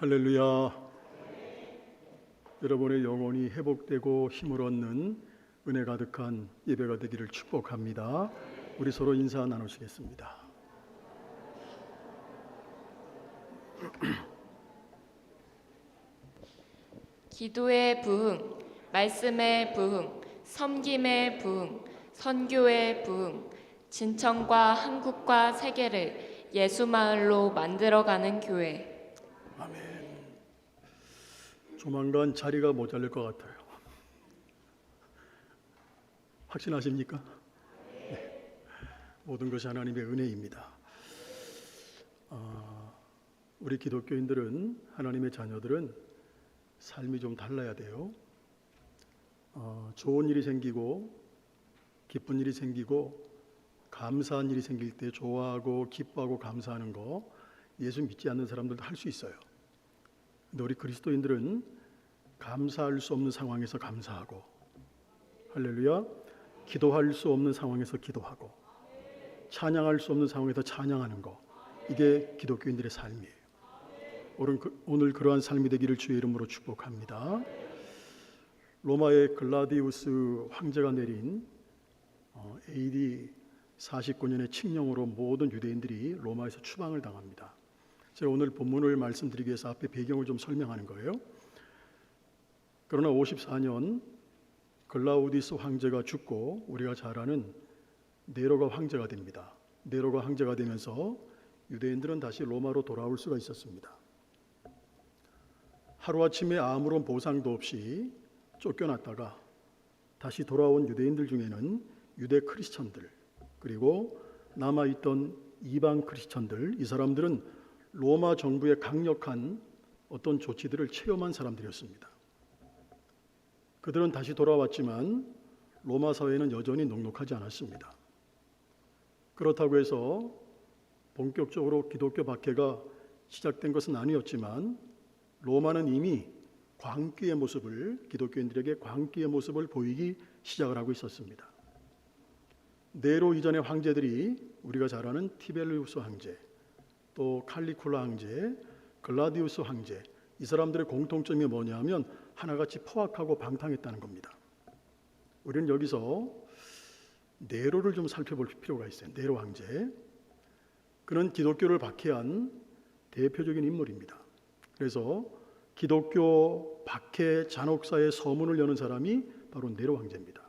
할렐루야. 여러분의 영혼이 회복되고 힘을 얻는 은혜 가득한 예배가 되기를 축복합니다. 우리 서로 인사 나누시겠습니다. 기도의 부흥, 말씀의 부흥, 섬김의 부흥, 선교의 부흥, 진천과 한국과 세계를 예수마을로 만들어가는 교회. 아멘. 조만간 자리가 모자랄 것 같아요. 확신하십니까? 네. 모든 것이 하나님의 은혜입니다. 우리 기독교인들은, 하나님의 자녀들은 삶이 좀 달라야 돼요. 좋은 일이 생기고 기쁜 일이 생기고 감사한 일이 생길 때 좋아하고 기뻐하고 감사하는 거 예수 믿지 않는 사람들도 할 수 있어요. 근데 우리 그리스도인들은 감사할 수 없는 상황에서 감사하고, 할렐루야, 기도할 수 없는 상황에서 기도하고, 찬양할 수 없는 상황에서 찬양하는 거, 이게 기독교인들의 삶이에요. 오늘 그러한 삶이 되기를 주의 이름으로 축복합니다. 로마의 글라디우스 황제가 내린 AD 49년의 칙령으로 모든 유대인들이 로마에서 추방을 당합니다. 제가 오늘 본문을 말씀드리기 위해서 앞에 배경을 좀 설명하는 거예요. 그러나 54년 글라우디스 황제가 죽고 우리가 잘 아는 네로가 황제가 됩니다. 네로가 황제가 되면서 유대인들은 다시 로마로 돌아올 수가 있었습니다. 하루아침에 아무런 보상도 없이 쫓겨났다가 다시 돌아온 유대인들 중에는 유대 크리스천들, 그리고 남아있던 이방 크리스천들, 이 사람들은 로마 정부의 강력한 어떤 조치들을 체험한 사람들이었습니다. 그들은 다시 돌아왔지만 로마 사회는 여전히 넉넉하지 않았습니다. 그렇다고 해서 본격적으로 기독교 박해가 시작된 것은 아니었지만 로마는 이미 광기의 모습을, 기독교인들에게 광기의 모습을 보이기 시작을 하고 있었습니다. 네로 이전의 황제들이 우리가 잘 아는 티벨리우스 황제, 또 칼리쿨라 황제, 글라디우스 황제, 이 사람들의 공통점이 뭐냐면 하나같이 포악하고 방탕했다는 겁니다. 우리는 여기서 네로를 좀 살펴볼 필요가 있어요. 네로 황제, 그는 기독교를 박해한 대표적인 인물입니다. 그래서 기독교 박해 잔혹사의 서문을 여는 사람이 바로 네로 황제입니다.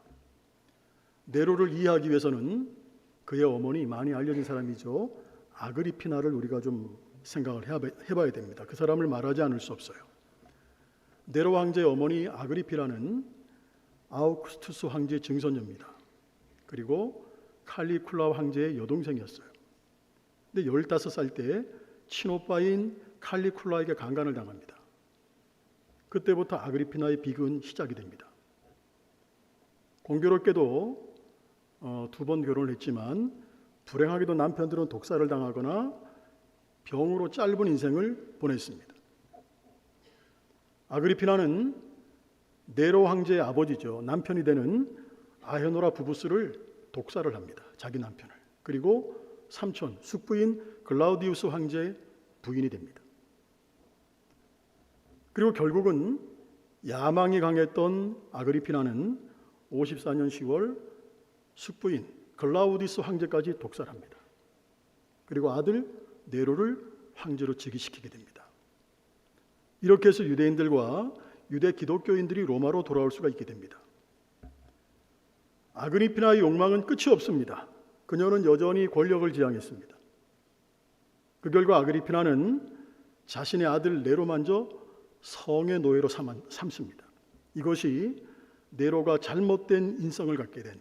네로를 이해하기 위해서는 그의 어머니, 많이 알려진 사람이죠, 아그리피나를 우리가 좀 생각을 해봐야 됩니다. 그 사람을 말하지 않을 수 없어요. 네로 황제의 어머니 아그리피나는 아우구스투스 황제의 증손녀입니다. 그리고 칼리쿨라 황제의 여동생이었어요. 근데 15살 때 친오빠인 칼리쿨라에게 강간을 당합니다. 그때부터 아그리피나의 비극은 시작이 됩니다. 공교롭게도 2번 결혼을 했지만 불행하게도 남편들은 독살을 당하거나 병으로 짧은 인생을 보냈습니다. 아그리피나는 네로 황제의 아버지죠, 남편이 되는 아헤노라 부부스를 독살을 합니다. 자기 남편을. 그리고 삼촌, 숙부인 글라우디우스 황제의 부인이 됩니다. 그리고 결국은 야망이 강했던 아그리피나는 54년 10월 숙부인 글라우디스 황제까지 독살합니다. 그리고 아들 네로를 황제로 즉위시키게 됩니다. 이렇게 해서 유대인들과 유대 기독교인들이 로마로 돌아올 수가 있게 됩니다. 아그리피나의 욕망은 끝이 없습니다. 그녀는 여전히 권력을 지향했습니다. 그 결과 아그리피나는 자신의 아들 네로마저 성의 노예로 삼습니다. 이것이 네로가 잘못된 인성을 갖게 된,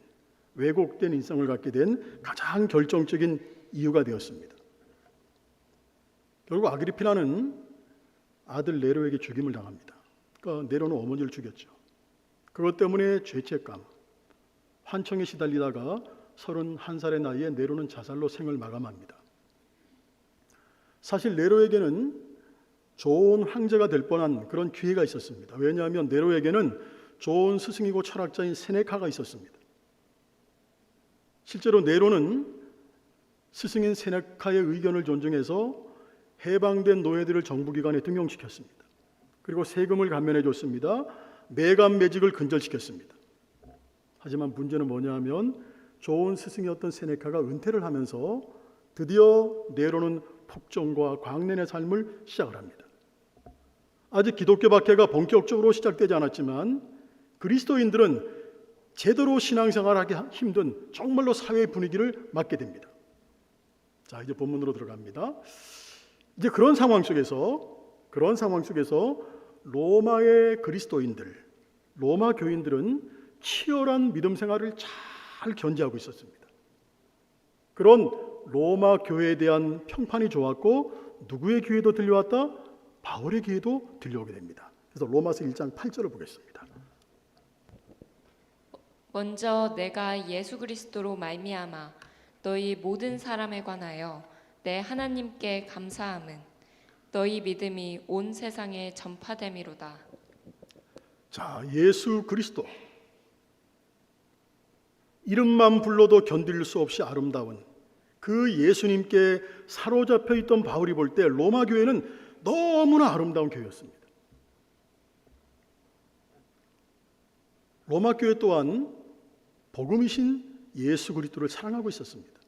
왜곡된 인성을 갖게 된 가장 결정적인 이유가 되었습니다. 결국 아그리피나는 아들 네로에게 죽임을 당합니다. 그러니까 네로는 어머니를 죽였죠. 그것 때문에 죄책감, 환청에 시달리다가 31살의 나이에 네로는 자살로 생을 마감합니다. 사실 네로에게는 좋은 황제가 될 뻔한 그런 기회가 있었습니다. 왜냐하면 네로에게는 좋은 스승이고 철학자인 세네카가 있었습니다. 실제로 네로는 스승인 세네카의 의견을 존중해서 해방된 노예들을 정부기관에 등용시켰습니다. 그리고 세금을 감면해 줬습니다. 매감 매직을 근절시켰습니다. 하지만 문제는 뭐냐 하면 좋은 스승이었던 세네카가 은퇴를 하면서 드디어 내려오는 폭정과 광란의 삶을 시작을 합니다. 아직 기독교 박해가 본격적으로 시작되지 않았지만 그리스도인들은 제대로 신앙생활하기 힘든 정말로 사회 분위기를 맞게 됩니다. 자, 이제 본문으로 들어갑니다. 이제 그런 상황 속에서 로마의 그리스도인들, 로마 교인들은 치열한 믿음 생활을 잘 견지하고 있었습니다. 그런 로마 교회에 대한 평판이 좋았고 누구의 귀에도 들려왔다? 바울의 귀에도 들려오게 됩니다. 그래서 로마서 1장 8절을 보겠습니다. 먼저 내가 예수 그리스도로 말미암아 너희 모든 사람에 관하여 내 하나님께 감사함은 너희 믿음이 온 세상에 전파됨이로다. 자, 예수 그리스도, 이름만 불러도 견딜 수 없이 아름다운 그 예수님께 사로잡혀 있던 바울이 볼 때 로마 교회는 너무나 아름다운 교회였습니다. 로마 교회 또한 복음이신 예수 그리스도를 사랑하고 있었습니다.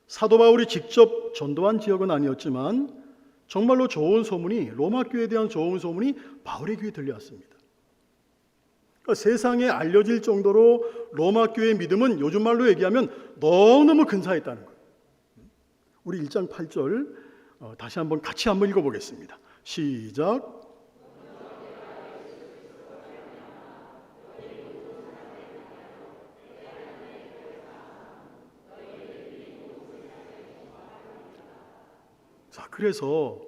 사도 바울이 직접 전도한 지역은 아니었지만 정말로 좋은 소문이, 로마 교회에 대한 좋은 소문이 바울의 귀에 들려왔습니다. 그러니까 세상에 알려질 정도로 로마 교회의 믿음은 요즘 말로 얘기하면 너무너무 근사했다는 거예요. 우리 1장 8절 다시 한번 같이 한번 읽어보겠습니다. 시작. 자, 그래서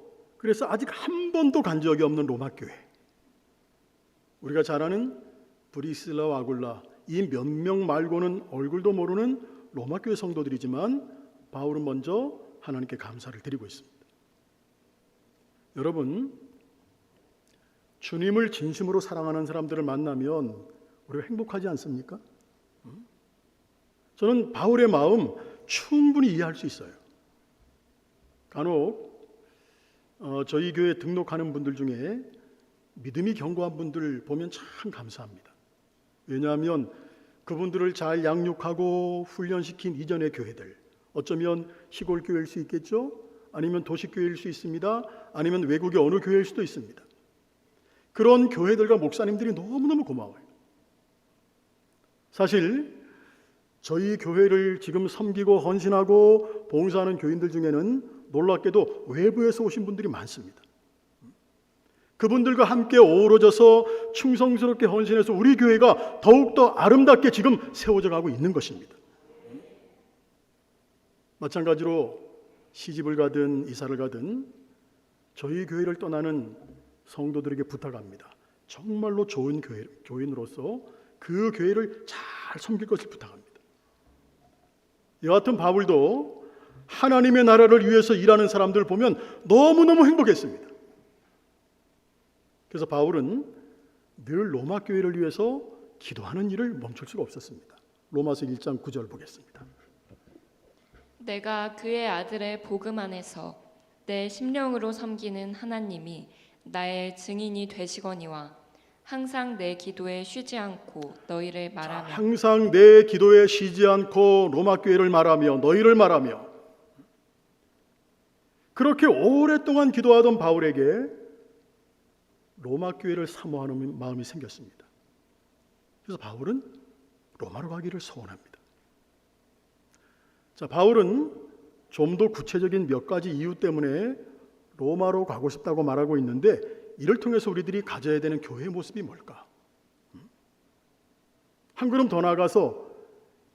아직 한 번도 간 적이 없는 로마 교회, 우리가 잘 아는 브리실라와 아굴라, 이 몇 명 말고는 얼굴도 모르는 로마 교회 성도들이지만 바울은 먼저 하나님께 감사를 드리고 있습니다. 여러분, 주님을 진심으로 사랑하는 사람들을 만나면 우리가 행복하지 않습니까? 저는 바울의 마음 충분히 이해할 수 있어요. 간혹 저희 교회 등록하는 분들 중에 믿음이 견고한 분들 보면 참 감사합니다. 왜냐하면 그분들을 잘 양육하고 훈련시킨 이전의 교회들, 어쩌면 시골 교회일 수 있겠죠? 아니면 도시 교회일 수 있습니다. 아니면 외국의 어느 교회일 수도 있습니다. 그런 교회들과 목사님들이 너무너무 고마워요. 사실 저희 교회를 지금 섬기고 헌신하고 봉사하는 교인들 중에는 놀랍게도 외부에서 오신 분들이 많습니다. 그분들과 함께 어우러져서 충성스럽게 헌신해서 우리 교회가 더욱더 아름답게 지금 세워져 가고 있는 것입니다. 마찬가지로 시집을 가든 이사를 가든 저희 교회를 떠나는 성도들에게 부탁합니다. 정말로 좋은 교인으로서 그 교회를 잘 섬길 것을 부탁합니다. 여하튼 바울도 하나님의 나라를 위해서 일하는 사람들을 보면 너무너무 행복했습니다. 그래서 바울은 늘 로마 교회를 위해서 기도하는 일을 멈출 수가 없었습니다. 로마서 1장 9절 보겠습니다. 내가 그의 아들의 복음 안에서 내 심령으로 섬기는 하나님이 나의 증인이 되시거니와 항상 내 기도에 쉬지 않고 너희를 말하며, 항상 내 기도에 쉬지 않고 로마 교회를 말하며 너희를 말하며, 그렇게 오랫동안 기도하던 바울에게 로마 교회를 사모하는 마음이 생겼습니다. 그래서 바울은 로마로 가기를 소원합니다. 자, 바울은 좀 더 구체적인 몇 가지 이유 때문에 로마로 가고 싶다고 말하고 있는데, 이를 통해서 우리들이 가져야 되는 교회의 모습이 뭘까? 한 걸음 더 나아가서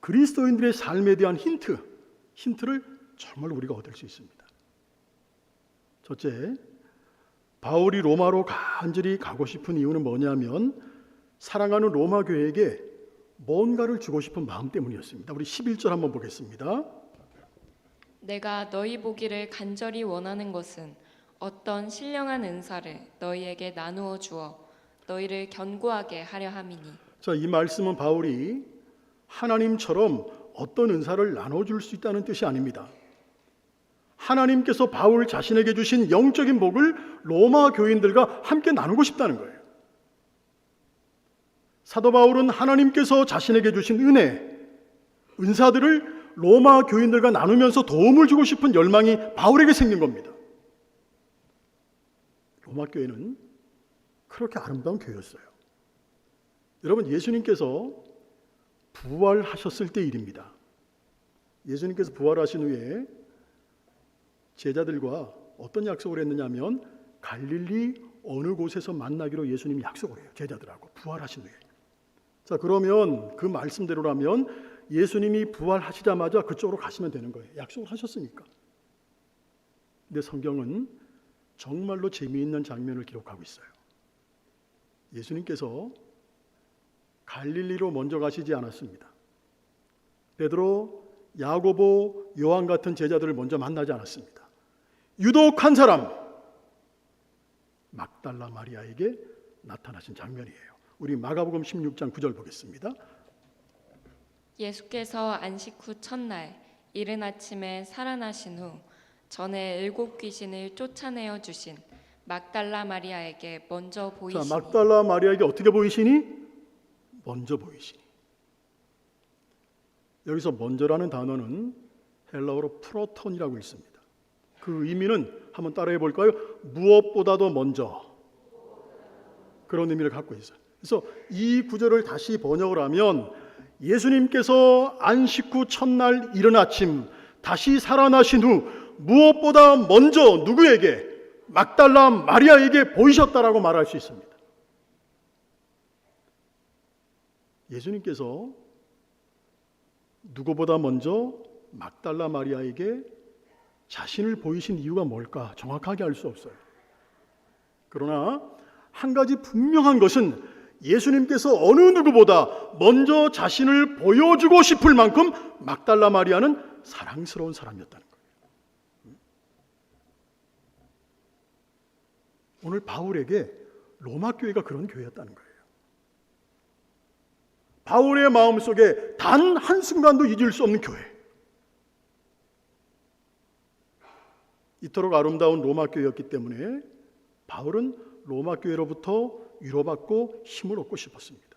그리스도인들의 삶에 대한 힌트를 정말 우리가 얻을 수 있습니다. 첫째, 바울이 로마로 간절히 가고 싶은 이유는 뭐냐면 사랑하는 로마 교회에게 뭔가를 주고 싶은 마음 때문이었습니다. 우리 11절 한번 보겠습니다. 내가 너희 보기를 간절히 원하는 것은 어떤 신령한 은사를 너희에게 나누어 주어 너희를 견고하게 하려 함이니. 자, 이 말씀은 바울이 하나님처럼 어떤 은사를 나눠줄 수 있다는 뜻이 아닙니다. 하나님께서 바울 자신에게 주신 영적인 복을 로마 교인들과 함께 나누고 싶다는 거예요. 사도 바울은 하나님께서 자신에게 주신 은사들을 로마 교인들과 나누면서 도움을 주고 싶은 열망이 바울에게 생긴 겁니다. 로마 교회는 그렇게 아름다운 교회였어요. 여러분, 예수님께서 부활하셨을 때 일입니다. 예수님께서 부활하신 후에 제자들과 어떤 약속을 했느냐면 갈릴리 어느 곳에서 만나기로 예수님이 약속을 해요. 제자들하고 부활하신 후에. 자, 그러면 그 말씀대로라면 예수님이 부활하시자마자 그쪽으로 가시면 되는 거예요. 약속을 하셨으니까. 근데 성경은 정말로 재미있는 장면을 기록하고 있어요. 예수님께서 갈릴리로 먼저 가시지 않았습니다. 베드로, 야고보, 요한 같은 제자들을 먼저 만나지 않았습니다. 유독 한 사람, 막달라 마리아에게 나타나신 장면이에요. 우리 마가복음 16장 9절 보겠습니다. 예수께서 안식 후 첫날 이른 아침에 살아나신 후 전에 7 귀신을 쫓아내어 주신 막달라 마리아에게 먼저 보이시니. 자, 막달라 마리아에게 어떻게 보이시니? 먼저 보이시니. 여기서 먼저라는 단어는 헬라어로 프로톤이라고 있습니다. 그 의미는 한번 따라해 볼까요? 무엇보다도 먼저. 그런 의미를 갖고 있어요. 그래서 이 구절을 다시 번역을 하면 예수님께서 안식 후 첫날 이른 아침 다시 살아나신 후 무엇보다 먼저 누구에게? 막달라 마리아에게 보이셨다라고 말할 수 있습니다. 예수님께서 누구보다 먼저 막달라 마리아에게 자신을 보이신 이유가 뭘까? 정확하게 알 수 없어요. 그러나 한 가지 분명한 것은 예수님께서 어느 누구보다 먼저 자신을 보여주고 싶을 만큼 막달라 마리아는 사랑스러운 사람이었다는 거예요. 오늘 바울에게 로마 교회가 그런 교회였다는 거예요. 바울의 마음속에 단 한순간도 잊을 수 없는 교회. 이토록 아름다운 로마 교회였기 때문에 바울은 로마 교회로부터 위로받고 힘을 얻고 싶었습니다.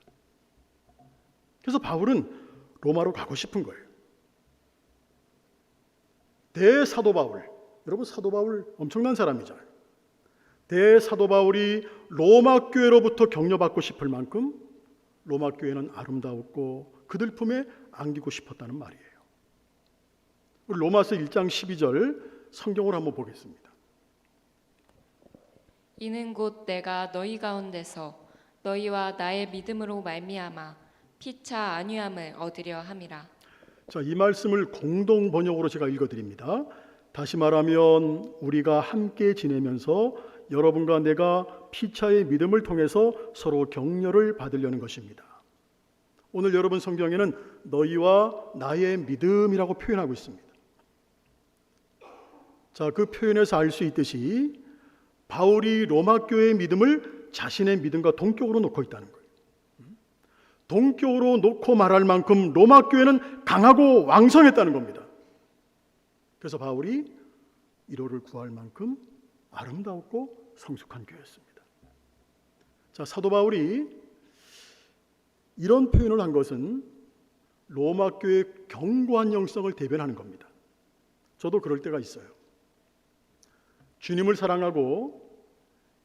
그래서 바울은 로마로 가고 싶은 거예요. 대사도 바울, 여러분 사도 바울 엄청난 사람이잖아요. 대사도 바울이 로마 교회로부터 격려받고 싶을 만큼 로마 교회는 아름다웠고 그들 품에 안기고 싶었다는 말이에요. 우리 로마서 1장 12절 성경을 한번 보겠습니다. 이는 곧 내가 너희 가운데서 너희와 나의 믿음으로 말미암아 피차 안위함을 얻으려 함이라. 자, 이 말씀을 공동 번역으로 제가 읽어드립니다. 다시 말하면 우리가 함께 지내면서 여러분과 내가 피차의 믿음을 통해서 서로 격려를 받으려는 것입니다. 오늘 여러분 성경에는 너희와 나의 믿음이라고 표현하고 있습니다. 자, 그 표현에서 알 수 있듯이 바울이 로마 교회의 믿음을 자신의 믿음과 동격으로 놓고 있다는 거예요. 동격으로 놓고 말할 만큼 로마 교회는 강하고 왕성했다는 겁니다. 그래서 바울이 이로를 구할 만큼 아름다웠고 성숙한 교회였습니다. 자, 사도 바울이 이런 표현을 한 것은 로마 교회의 견고한 영성을 대변하는 겁니다. 저도 그럴 때가 있어요. 주님을 사랑하고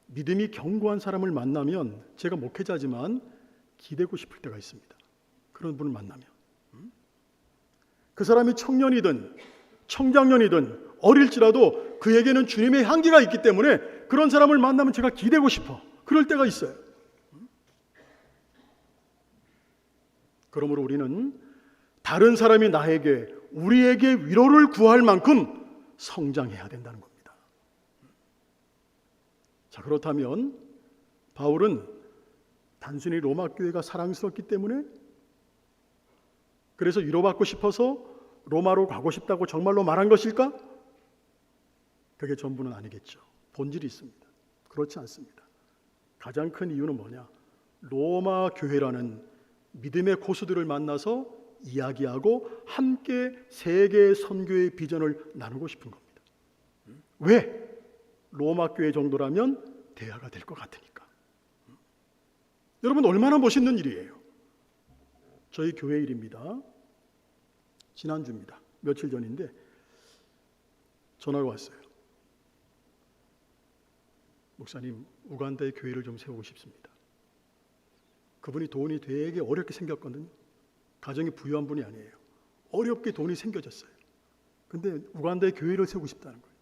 믿음이 견고한 사람을 만나면 제가 목회자지만 기대고 싶을 때가 있습니다. 그런 분을 만나면 그 사람이 청년이든 청장년이든 어릴지라도 그에게는 주님의 향기가 있기 때문에 그런 사람을 만나면 제가 기대고 싶어. 그럴 때가 있어요. 그러므로 우리는 다른 사람이 나에게 우리에게 위로를 구할 만큼 성장해야 된다는 겁니다. 자, 그렇다면 바울은 단순히 로마 교회가 사랑스럽기 때문에 그래서 위로받고 싶어서 로마로 가고 싶다고 정말로 말한 것일까? 그게 전부는 아니겠죠. 본질이 있습니다. 그렇지 않습니다. 가장 큰 이유는 뭐냐? 로마 교회라는 믿음의 고수들을 만나서 이야기하고 함께 세계 선교의 비전을 나누고 싶은 겁니다. 왜? 로마 교회 정도라면 대화가 될 것 같으니까. 여러분, 얼마나 멋있는 일이에요. 저희 교회 일입니다. 지난주입니다. 며칠 전인데 전화가 왔어요. 목사님, 우간다에 교회를 좀 세우고 싶습니다. 그분이 돈이 되게 어렵게 생겼거든요. 가정이 부유한 분이 아니에요. 어렵게 돈이 생겨졌어요. 근데 우간다에 교회를 세우고 싶다는 거예요.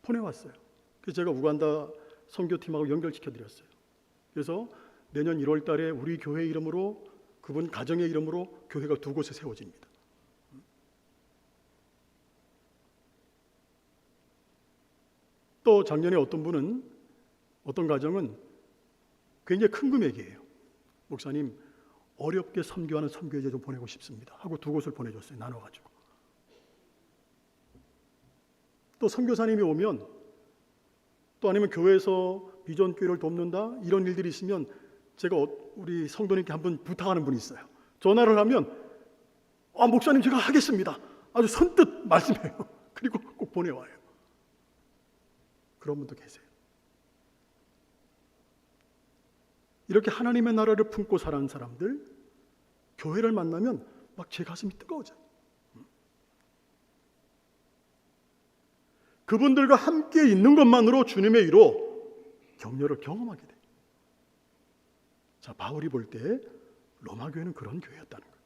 폰에 왔어요. 그래서 제가 우간다 선교팀하고 연결시켜 드렸어요. 그래서 내년 1월 달에 우리 교회 이름으로, 그분 가정의 이름으로 교회가 2곳에 세워집니다. 또 작년에 어떤 가정은 굉장히 큰 금액이에요. 목사님, 어렵게 선교하는 선교회자 좀 보내고 싶습니다 하고 2곳을 보내줬어요. 나눠가지고. 또 선교사님이 오면, 또 아니면 교회에서 비전교회를 돕는다 이런 일들이 있으면 제가 우리 성도님께 한번 부탁하는 분이 있어요. 전화를 하면 목사님 제가 하겠습니다. 아주 선뜻 말씀해요. 그리고 꼭 보내와요. 그런 분도 계세요. 이렇게 하나님의 나라를 품고 살아가는 사람들, 교회를 만나면 막 제 가슴이 뜨거워져요. 그분들과 함께 있는 것만으로 주님의 위로 격려를 경험하게 돼요. 자, 바울이 볼 때 로마 교회는 그런 교회였다는 거예요.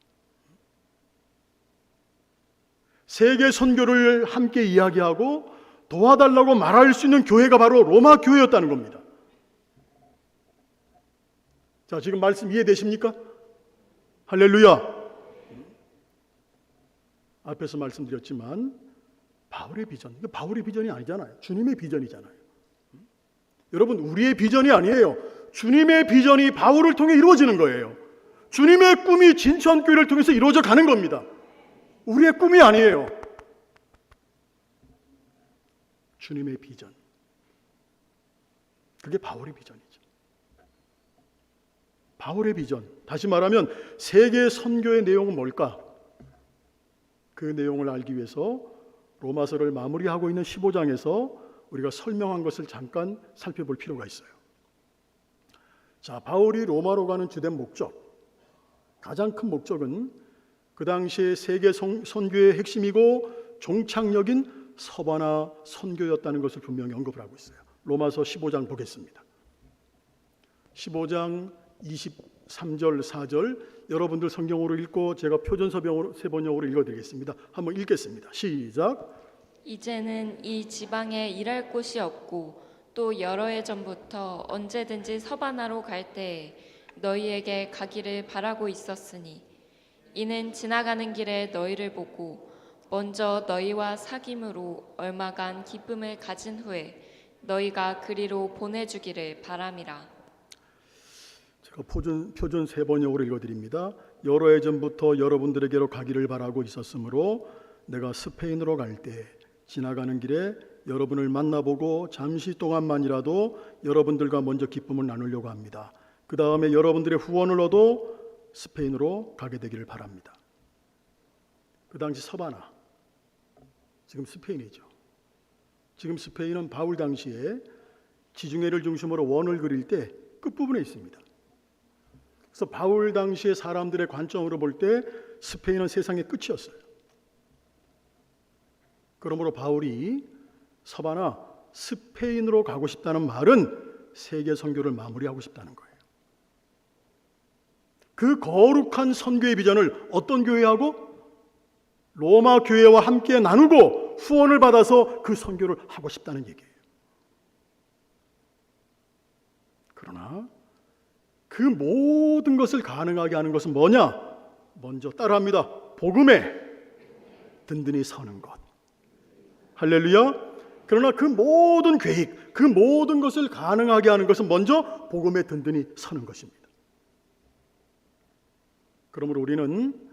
세계 선교를 함께 이야기하고 도와달라고 말할 수 있는 교회가 바로 로마 교회였다는 겁니다. 자, 지금 말씀 이해되십니까? 할렐루야. 앞에서 말씀드렸지만 바울의 비전, 이거 바울의 비전이 아니잖아요. 주님의 비전이잖아요. 여러분, 우리의 비전이 아니에요. 주님의 비전이 바울을 통해 이루어지는 거예요. 주님의 꿈이 진천교회를 통해서 이루어져 가는 겁니다. 우리의 꿈이 아니에요. 주님의 비전. 그게 바울의 비전이죠. 바울의 비전, 다시 말하면 세계 선교의 내용은 뭘까? 그 내용을 알기 위해서 로마서를 마무리하고 있는 15장에서 우리가 설명한 것을 잠깐 살펴볼 필요가 있어요. 자, 바울이 로마로 가는 주된 목적, 가장 큰 목적은 그 당시에 세계 선교의 핵심이고 종착역인 서바나 선교였다는 것을 분명히 언급을 하고 있어요. 로마서 15장 보겠습니다. 15장 23절 4절 여러분들 성경으로 읽고 제가 표준세번역으로 읽어드리겠습니다. 한번 읽겠습니다. 시작. 이제는 이 지방에 일할 곳이 없고 또 여러 해 전부터 언제든지 서바나로 갈 때에 너희에게 가기를 바라고 있었으니 이는 지나가는 길에 너희를 보고 먼저 너희와 사귐으로 얼마간 기쁨을 가진 후에 너희가 그리로 보내주기를 바람이라. 제가 표준 세번역으로 읽어드립니다. 여러 해 전부터 여러분들에게로 가기를 바라고 있었으므로 내가 스페인으로 갈 때 지나가는 길에 여러분을 만나보고 잠시 동안만이라도 여러분들과 먼저 기쁨을 나누려고 합니다. 그 다음에 여러분들의 후원을 얻어 스페인으로 가게 되기를 바랍니다. 그 당시 서바나, 지금 스페인이죠. 지금 스페인은 바울 당시에 지중해를 중심으로 원을 그릴 때 끝부분에 있습니다. 그래서 바울 당시의 사람들의 관점으로 볼 때 스페인은 세상의 끝이었어요. 그러므로 바울이 서바나 스페인으로 가고 싶다는 말은 세계 선교를 마무리하고 싶다는 거예요. 그 거룩한 선교의 비전을 어떤 교회하고? 로마 교회와 함께 나누고 후원을 받아서 그 선교를 하고 싶다는 얘기예요. 그러나 그 모든 것을 가능하게 하는 것은 뭐냐? 먼저 따라합니다. 복음에 든든히 서는 것. 할렐루야. 그러나 그 모든 계획, 그 모든 것을 가능하게 하는 것은 먼저 복음에 든든히 서는 것입니다. 그러므로 우리는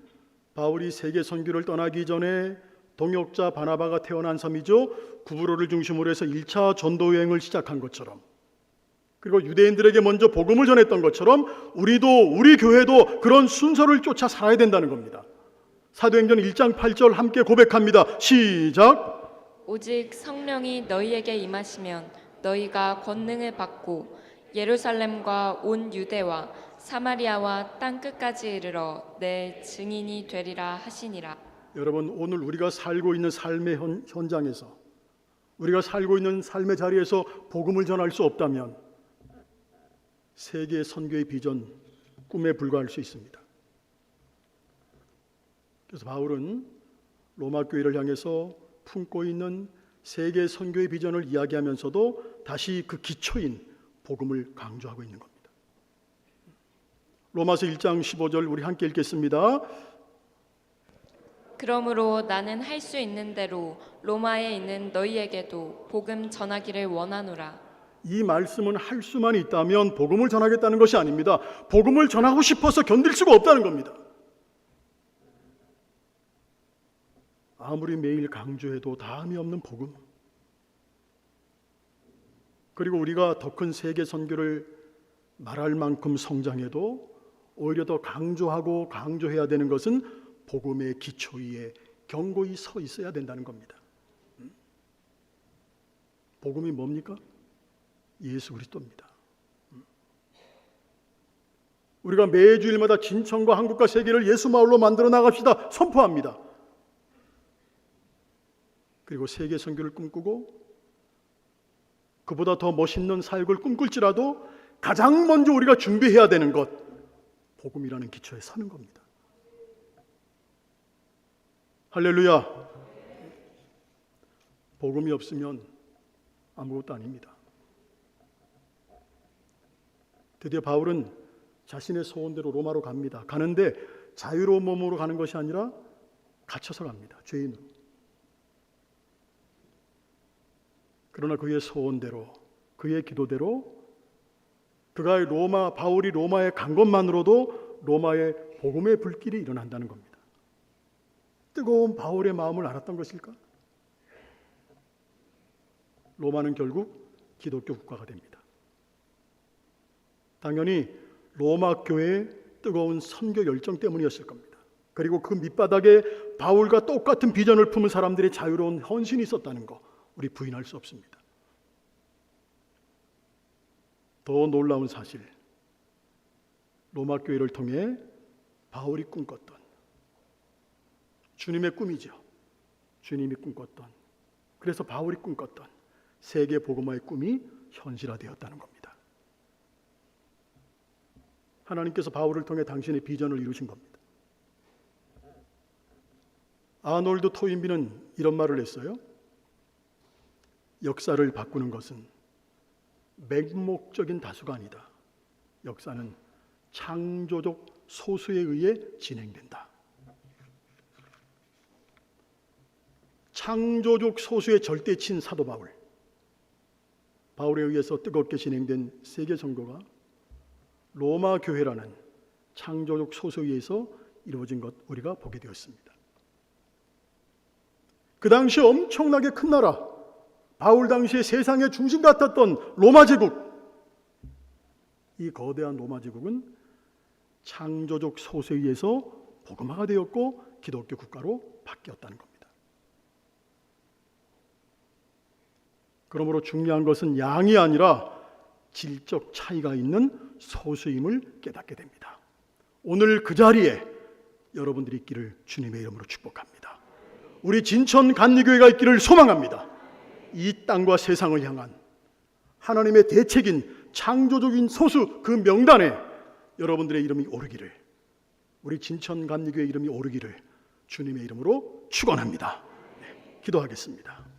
바울이 세계 선교를 떠나기 전에 동역자 바나바가 태어난 섬이죠. 구브로를 중심으로 해서 1차 전도 여행을 시작한 것처럼, 그리고 유대인들에게 먼저 복음을 전했던 것처럼 우리 교회도 그런 순서를 쫓아 살아야 된다는 겁니다. 사도행전 1장 8절 함께 고백합니다. 시작. 오직 성령이 너희에게 임하시면 너희가 권능을 받고 예루살렘과 온 유대와 사마리아와 땅 끝까지 이르러 내 증인이 되리라 하시니라. 여러분, 오늘 우리가 살고 있는 삶의 현장에서, 우리가 살고 있는 삶의 자리에서 복음을 전할 수 없다면 세계 선교의 비전, 꿈에 불과할 수 있습니다. 그래서 바울은 로마 교회를 향해서 품고 있는 세계 선교의 비전을 이야기하면서도 다시 그 기초인 복음을 강조하고 있는 겁니다. 로마서 1장 15절 우리 함께 읽겠습니다. 그러므로 나는 할 수 있는 대로 로마에 있는 너희에게도 복음 전하기를 원하노라. 이 말씀은 할 수만 있다면 복음을 전하겠다는 것이 아닙니다. 복음을 전하고 싶어서 견딜 수가 없다는 겁니다. 아무리 매일 강조해도 다음이 없는 복음. 그리고 우리가 더 큰 세계 선교를 말할 만큼 성장해도 오히려 더 강조하고 강조해야 되는 것은 복음의 기초 위에 견고히 서 있어야 된다는 겁니다. 복음이 뭡니까? 예수 그리스도입니다. 우리가 매주일마다 진천과 한국과 세계를 예수 마을로 만들어 나갑시다 선포합니다. 그리고 세계 선교를 꿈꾸고 그보다 더 멋있는 사역을 꿈꿀지라도 가장 먼저 우리가 준비해야 되는 것, 복음이라는 기초에 서는 겁니다. 할렐루야. 복음이 없으면 아무것도 아닙니다. 드디어 바울은 자신의 소원대로 로마로 갑니다. 가는데 자유로운 몸으로 가는 것이 아니라 갇혀서 갑니다. 죄인으로. 그러나 그의 소원대로, 그의 기도대로 바울이 로마에 간 것만으로도 로마의 복음의 불길이 일어난다는 겁니다. 뜨거운 바울의 마음을 알았던 것일까? 로마는 결국 기독교 국가가 됩니다. 당연히 로마 교회의 뜨거운 선교 열정 때문이었을 겁니다. 그리고 그 밑바닥에 바울과 똑같은 비전을 품은 사람들의 자유로운 헌신이 있었다는 거 우리 부인할 수 없습니다. 더 놀라운 사실, 로마 교회를 통해 바울이 꿈꿨던 주님의 꿈이죠. 주님이 꿈꿨던, 그래서 바울이 꿈꿨던 세계 복음화의 꿈이 현실화되었다는 겁니다. 하나님께서 바울을 통해 당신의 비전을 이루신 겁니다. 아놀드 토인비는 이런 말을 했어요. 역사를 바꾸는 것은 맹목적인 다수가 아니다. 역사는 창조적 소수에 의해 진행된다. 창조적 소수의 절대친 사도 바울에 의해서 뜨겁게 진행된 세계 선교가 로마 교회라는 창조적 소수에 의해서 이루어진 것 우리가 보게 되었습니다. 그 당시 엄청나게 큰 나라, 바울 당시에 세상의 중심 같았던 로마 제국, 이 거대한 로마 제국은 창조적 소수에 의해서 복음화가 되었고 기독교 국가로 바뀌었다는 겁니다. 그러므로 중요한 것은 양이 아니라 질적 차이가 있는 소수임을 깨닫게 됩니다. 오늘 그 자리에 여러분들이 있기를 주님의 이름으로 축복합니다. 우리 진천 감리교회가 있기를 소망합니다. 이 땅과 세상을 향한 하나님의 대책인 창조적인 소수 그 명단에 여러분들의 이름이 오르기를, 우리 진천 감리교회 이름이 오르기를 주님의 이름으로 축원합니다. 네, 기도하겠습니다.